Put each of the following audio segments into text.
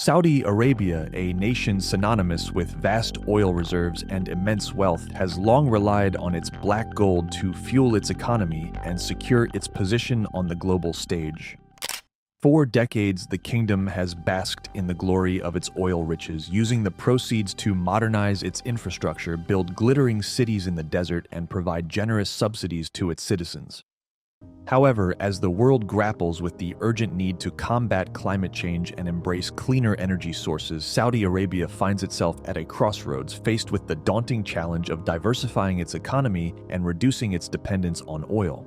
Saudi Arabia, a nation synonymous with vast oil reserves and immense wealth, has long relied on its black gold to fuel its economy and secure its position on the global stage. For decades, the kingdom has basked in the glory of its oil riches, using the proceeds to modernize its infrastructure, build glittering cities in the desert, and provide generous subsidies to its citizens. However, as the world grapples with the urgent need to combat climate change and embrace cleaner energy sources, Saudi Arabia finds itself at a crossroads, faced with the daunting challenge of diversifying its economy and reducing its dependence on oil.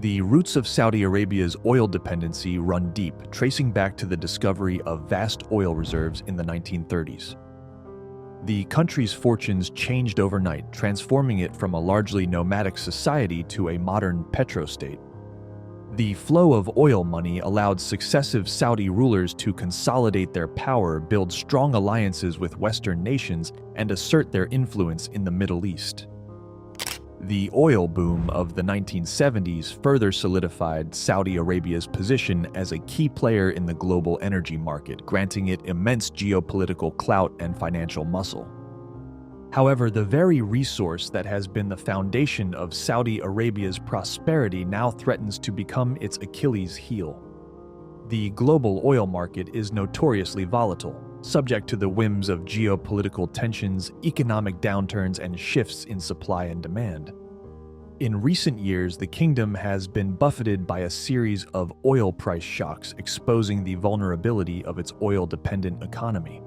The roots of Saudi Arabia's oil dependency run deep, tracing back to the discovery of vast oil reserves in the 1930s. The country's fortunes changed overnight, transforming it from a largely nomadic society to a modern petrostate. The flow of oil money allowed successive Saudi rulers to consolidate their power, build strong alliances with Western nations, and assert their influence in the Middle East. The oil boom of the 1970s further solidified Saudi Arabia's position as a key player in the global energy market, granting it immense geopolitical clout and financial muscle. However, the very resource that has been the foundation of Saudi Arabia's prosperity now threatens to become its Achilles heel. The global oil market is notoriously volatile, subject to the whims of geopolitical tensions, economic downturns, and shifts in supply and demand. In recent years, the kingdom has been buffeted by a series of oil price shocks, exposing the vulnerability of its oil-dependent economy.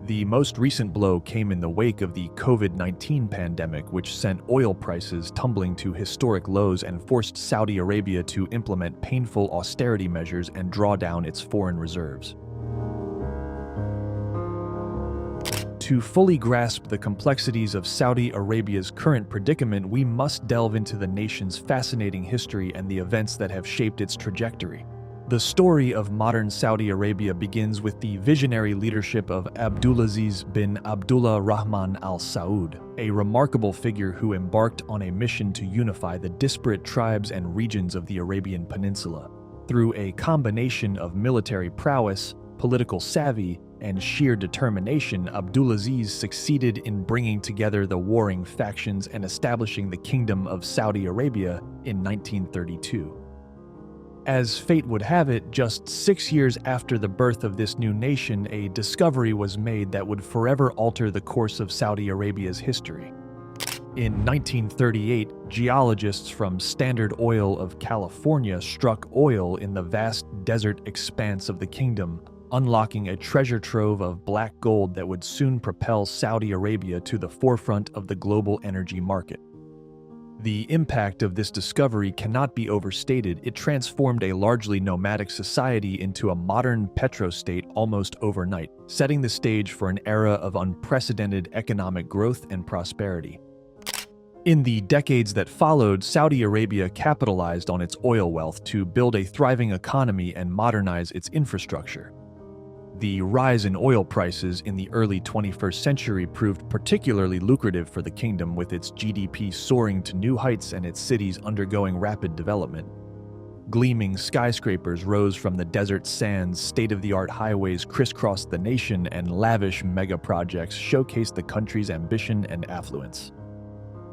The most recent blow came in the wake of the COVID-19 pandemic, which sent oil prices tumbling to historic lows and forced Saudi Arabia to implement painful austerity measures and draw down its foreign reserves. To fully grasp the complexities of Saudi Arabia's current predicament, we must delve into the nation's fascinating history and the events that have shaped its trajectory. The story of modern Saudi Arabia begins with the visionary leadership of Abdulaziz bin Abdullah Rahman Al Saud, a remarkable figure who embarked on a mission to unify the disparate tribes and regions of the Arabian Peninsula. Through a combination of military prowess, political savvy, and sheer determination, Abdulaziz succeeded in bringing together the warring factions and establishing the Kingdom of Saudi Arabia in 1932. As fate would have it, just 6 years after the birth of this new nation, a discovery was made that would forever alter the course of Saudi Arabia's history. In 1938, geologists from Standard Oil of California struck oil in the vast desert expanse of the kingdom, unlocking a treasure trove of black gold that would soon propel Saudi Arabia to the forefront of the global energy market. The impact of this discovery cannot be overstated. It transformed a largely nomadic society into a modern petrostate almost overnight, setting the stage for an era of unprecedented economic growth and prosperity. In the decades that followed, Saudi Arabia capitalized on its oil wealth to build a thriving economy and modernize its infrastructure. The rise in oil prices in the early 21st century proved particularly lucrative for the kingdom, with its GDP soaring to new heights and its cities undergoing rapid development. Gleaming skyscrapers rose from the desert sands, state-of-the-art highways crisscrossed the nation, and lavish mega-projects showcased the country's ambition and affluence.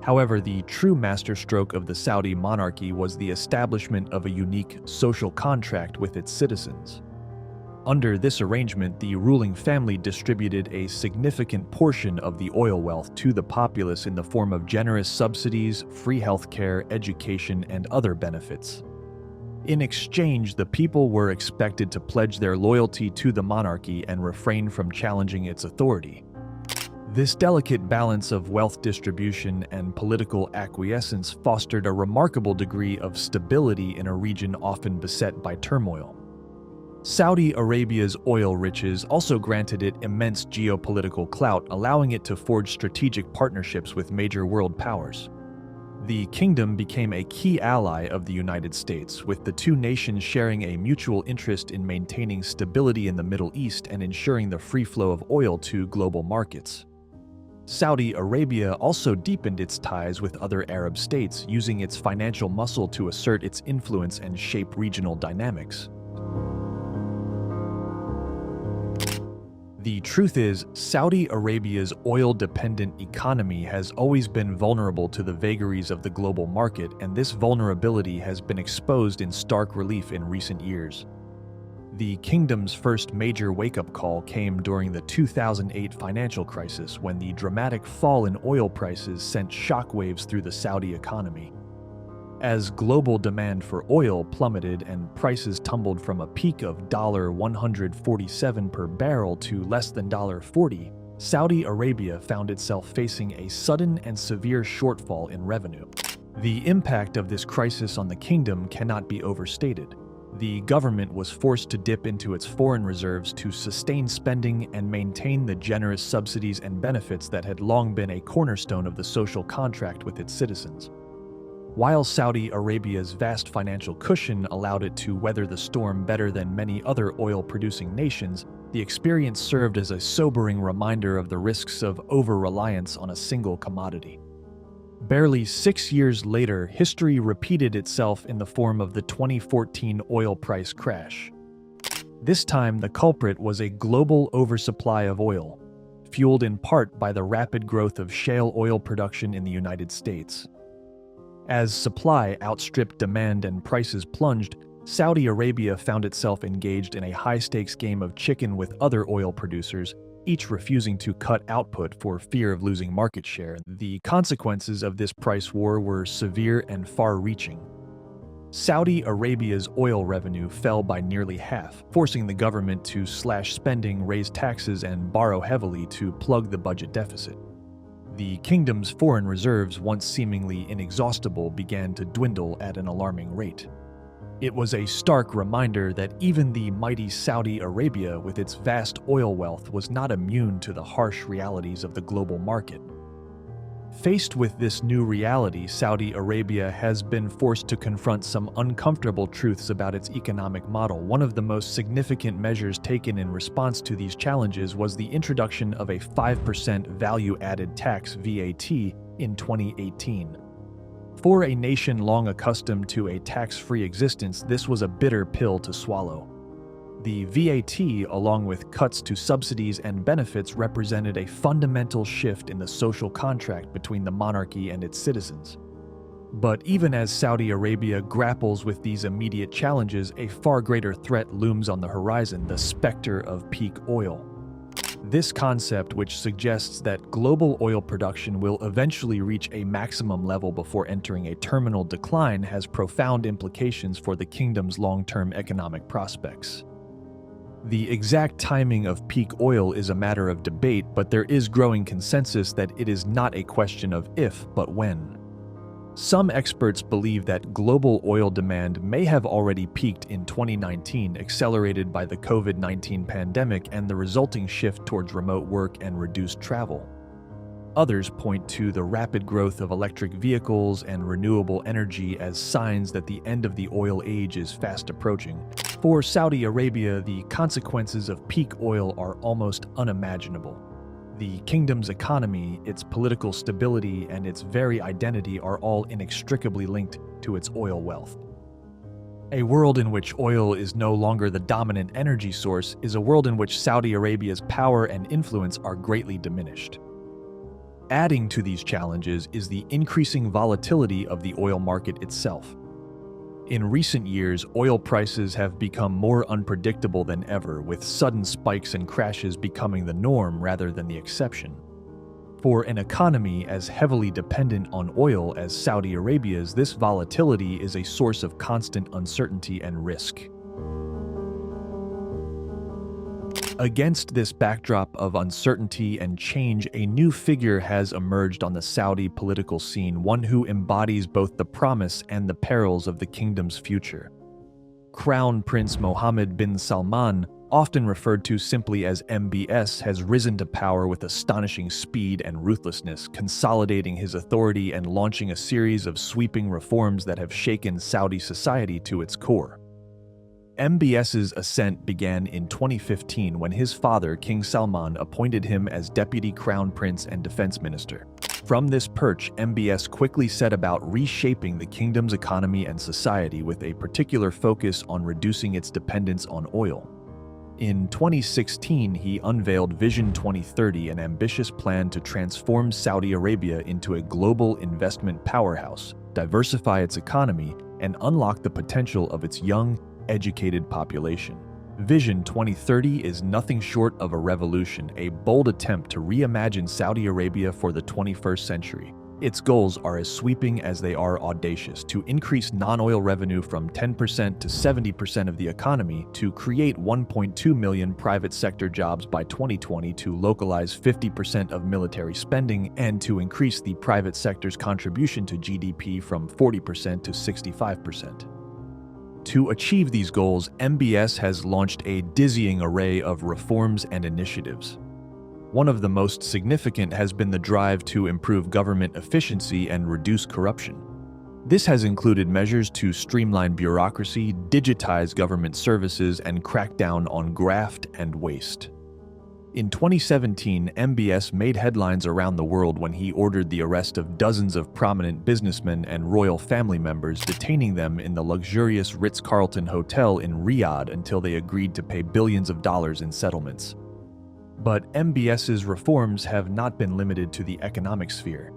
However, the true masterstroke of the Saudi monarchy was the establishment of a unique social contract with its citizens. Under this arrangement, the ruling family distributed a significant portion of the oil wealth to the populace in the form of generous subsidies, free healthcare, education, and other benefits. In exchange, the people were expected to pledge their loyalty to the monarchy and refrain from challenging its authority. This delicate balance of wealth distribution and political acquiescence fostered a remarkable degree of stability in a region often beset by turmoil. Saudi Arabia's oil riches also granted it immense geopolitical clout, allowing it to forge strategic partnerships with major world powers. The kingdom became a key ally of the United States, with the two nations sharing a mutual interest in maintaining stability in the Middle East and ensuring the free flow of oil to global markets. Saudi Arabia also deepened its ties with other Arab states, using its financial muscle to assert its influence and shape regional dynamics. The truth is, Saudi Arabia's oil-dependent economy has always been vulnerable to the vagaries of the global market, and this vulnerability has been exposed in stark relief in recent years. The kingdom's first major wake-up call came during the 2008 financial crisis, when the dramatic fall in oil prices sent shockwaves through the Saudi economy. As global demand for oil plummeted and prices tumbled from a peak of $147 per barrel to less than $40, Saudi Arabia found itself facing a sudden and severe shortfall in revenue. The impact of this crisis on the kingdom cannot be overstated. The government was forced to dip into its foreign reserves to sustain spending and maintain the generous subsidies and benefits that had long been a cornerstone of the social contract with its citizens. While Saudi Arabia's vast financial cushion allowed it to weather the storm better than many other oil-producing nations, the experience served as a sobering reminder of the risks of over-reliance on a single commodity. Barely 6 years later, history repeated itself in the form of the 2014 oil price crash. This time, the culprit was a global oversupply of oil, fueled in part by the rapid growth of shale oil production in the United States. As supply outstripped demand and prices plunged, Saudi Arabia found itself engaged in a high-stakes game of chicken with other oil producers, each refusing to cut output for fear of losing market share. The consequences of this price war were severe and far-reaching. Saudi Arabia's oil revenue fell by nearly half, forcing the government to slash spending, raise taxes, and borrow heavily to plug the budget deficit. The kingdom's foreign reserves, once seemingly inexhaustible, began to dwindle at an alarming rate. It was a stark reminder that even the mighty Saudi Arabia, with its vast oil wealth, was not immune to the harsh realities of the global market. Faced with this new reality, Saudi Arabia has been forced to confront some uncomfortable truths about its economic model. One of the most significant measures taken in response to these challenges was the introduction of a 5% value-added tax (VAT) in 2018. For a nation long accustomed to a tax-free existence, this was a bitter pill to swallow. The VAT, along with cuts to subsidies and benefits, represented a fundamental shift in the social contract between the monarchy and its citizens. But even as Saudi Arabia grapples with these immediate challenges, a far greater threat looms on the horizon: the specter of peak oil. This concept, which suggests that global oil production will eventually reach a maximum level before entering a terminal decline, has profound implications for the kingdom's long-term economic prospects. The exact timing of peak oil is a matter of debate, but there is growing consensus that it is not a question of if, but when. Some experts believe that global oil demand may have already peaked in 2019, accelerated by the COVID-19 pandemic and the resulting shift towards remote work and reduced travel. Others point to the rapid growth of electric vehicles and renewable energy as signs that the end of the oil age is fast approaching. For Saudi Arabia, the consequences of peak oil are almost unimaginable. The kingdom's economy, its political stability, and its very identity are all inextricably linked to its oil wealth. A world in which oil is no longer the dominant energy source is a world in which Saudi Arabia's power and influence are greatly diminished. Adding to these challenges is the increasing volatility of the oil market itself. In recent years, oil prices have become more unpredictable than ever, with sudden spikes and crashes becoming the norm rather than the exception. For an economy as heavily dependent on oil as Saudi Arabia's, this volatility is a source of constant uncertainty and risk. Against this backdrop of uncertainty and change, a new figure has emerged on the Saudi political scene, one who embodies both the promise and the perils of the kingdom's future. Crown Prince Mohammed bin Salman, often referred to simply as MBS, has risen to power with astonishing speed and ruthlessness, consolidating his authority and launching a series of sweeping reforms that have shaken Saudi society to its core. MBS's ascent began in 2015 when his father, King Salman, appointed him as Deputy Crown Prince and Defense Minister. From this perch, MBS quickly set about reshaping the kingdom's economy and society with a particular focus on reducing its dependence on oil. In 2016, he unveiled Vision 2030, an ambitious plan to transform Saudi Arabia into a global investment powerhouse, diversify its economy, and unlock the potential of its young, educated population. Vision 2030 is nothing short of a revolution, a bold attempt to reimagine Saudi Arabia for the 21st century. Its goals are as sweeping as they are audacious: to increase non-oil revenue from 10% to 70% of the economy, to create 1.2 million private sector jobs by 2020, to localize 50% of military spending, and to increase the private sector's contribution to GDP from 40% to 65%. To achieve these goals, MBS has launched a dizzying array of reforms and initiatives. One of the most significant has been the drive to improve government efficiency and reduce corruption. This has included measures to streamline bureaucracy, digitize government services, and crack down on graft and waste. In 2017, MBS made headlines around the world when he ordered the arrest of dozens of prominent businessmen and royal family members, detaining them in the luxurious Ritz-Carlton Hotel in Riyadh until they agreed to pay billions of dollars in settlements. But MBS's reforms have not been limited to the economic sphere.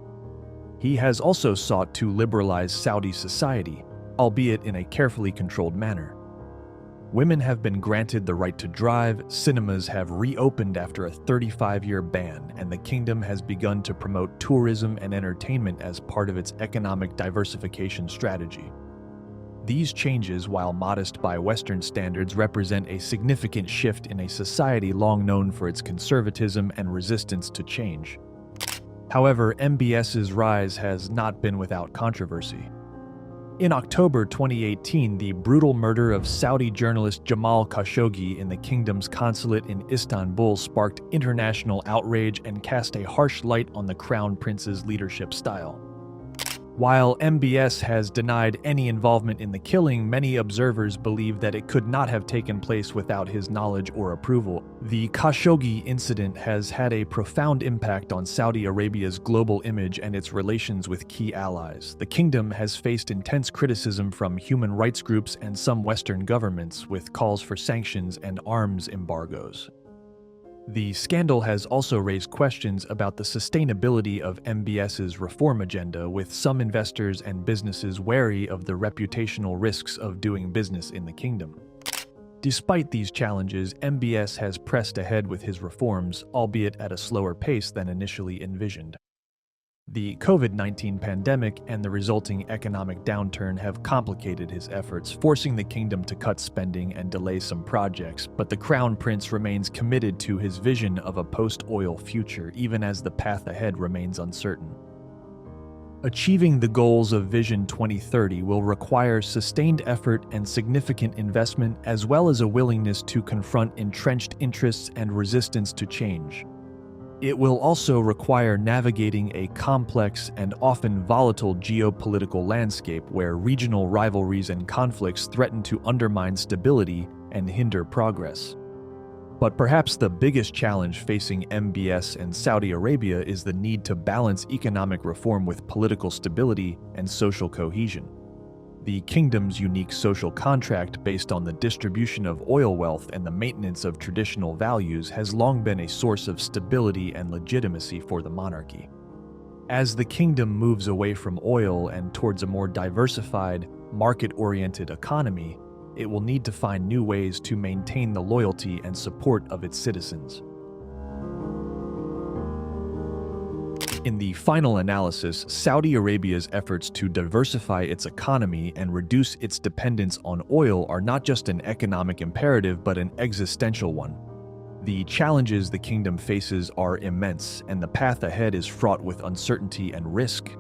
He has also sought to liberalize Saudi society, albeit in a carefully controlled manner. Women have been granted the right to drive, cinemas have reopened after a 35-year ban, and the kingdom has begun to promote tourism and entertainment as part of its economic diversification strategy. These changes, while modest by Western standards, represent a significant shift in a society long known for its conservatism and resistance to change. However, MBS's rise has not been without controversy. In October 2018, the brutal murder of Saudi journalist Jamal Khashoggi in the kingdom's consulate in Istanbul sparked international outrage and cast a harsh light on the crown prince's leadership style. While MBS has denied any involvement in the killing, many observers believe that it could not have taken place without his knowledge or approval. The Khashoggi incident has had a profound impact on Saudi Arabia's global image and its relations with key allies. The kingdom has faced intense criticism from human rights groups and some Western governments, with calls for sanctions and arms embargoes. The scandal has also raised questions about the sustainability of MBS's reform agenda, with some investors and businesses wary of the reputational risks of doing business in the kingdom. Despite these challenges, MBS has pressed ahead with his reforms, albeit at a slower pace than initially envisioned. The COVID-19 pandemic and the resulting economic downturn have complicated his efforts, forcing the kingdom to cut spending and delay some projects, but the Crown Prince remains committed to his vision of a post-oil future, even as the path ahead remains uncertain. Achieving the goals of Vision 2030 will require sustained effort and significant investment, as well as a willingness to confront entrenched interests and resistance to change. It will also require navigating a complex and often volatile geopolitical landscape where regional rivalries and conflicts threaten to undermine stability and hinder progress. But perhaps the biggest challenge facing MBS and Saudi Arabia is the need to balance economic reform with political stability and social cohesion. The kingdom's unique social contract, based on the distribution of oil wealth and the maintenance of traditional values, has long been a source of stability and legitimacy for the monarchy. As the kingdom moves away from oil and towards a more diversified, market-oriented economy, it will need to find new ways to maintain the loyalty and support of its citizens. In the final analysis, Saudi Arabia's efforts to diversify its economy and reduce its dependence on oil are not just an economic imperative but an existential one. The challenges the kingdom faces are immense, and the path ahead is fraught with uncertainty and risk.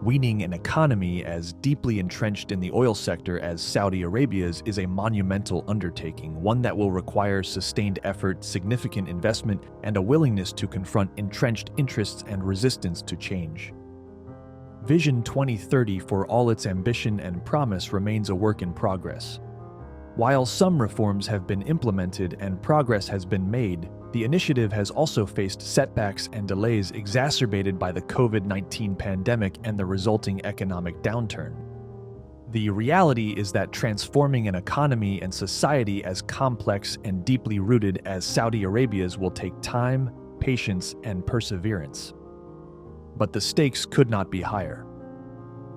Weaning an economy as deeply entrenched in the oil sector as Saudi Arabia's is a monumental undertaking, one that will require sustained effort, significant investment, and a willingness to confront entrenched interests and resistance to change. Vision 2030, for all its ambition and promise, remains a work in progress. While some reforms have been implemented and progress has been made, the initiative has also faced setbacks and delays exacerbated by the COVID-19 pandemic and the resulting economic downturn. The reality is that transforming an economy and society as complex and deeply rooted as Saudi Arabia's will take time, patience, and perseverance. But the stakes could not be higher.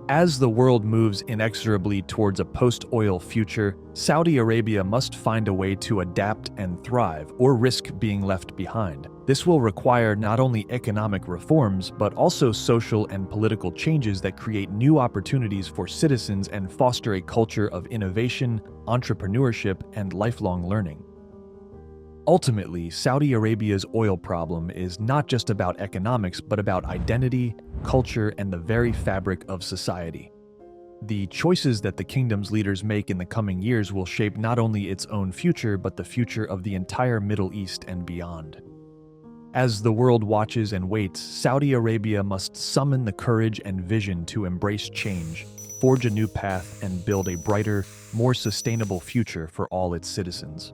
As the world moves inexorably towards a post-oil future, Saudi Arabia must find a way to adapt and thrive, or risk being left behind. This will require not only economic reforms, but also social and political changes that create new opportunities for citizens and foster a culture of innovation, entrepreneurship, and lifelong learning. Ultimately, Saudi Arabia's oil problem is not just about economics, but about identity, culture, and the very fabric of society. The choices that the kingdom's leaders make in the coming years will shape not only its own future, but the future of the entire Middle East and beyond. As the world watches and waits, Saudi Arabia must summon the courage and vision to embrace change, forge a new path, and build a brighter, more sustainable future for all its citizens.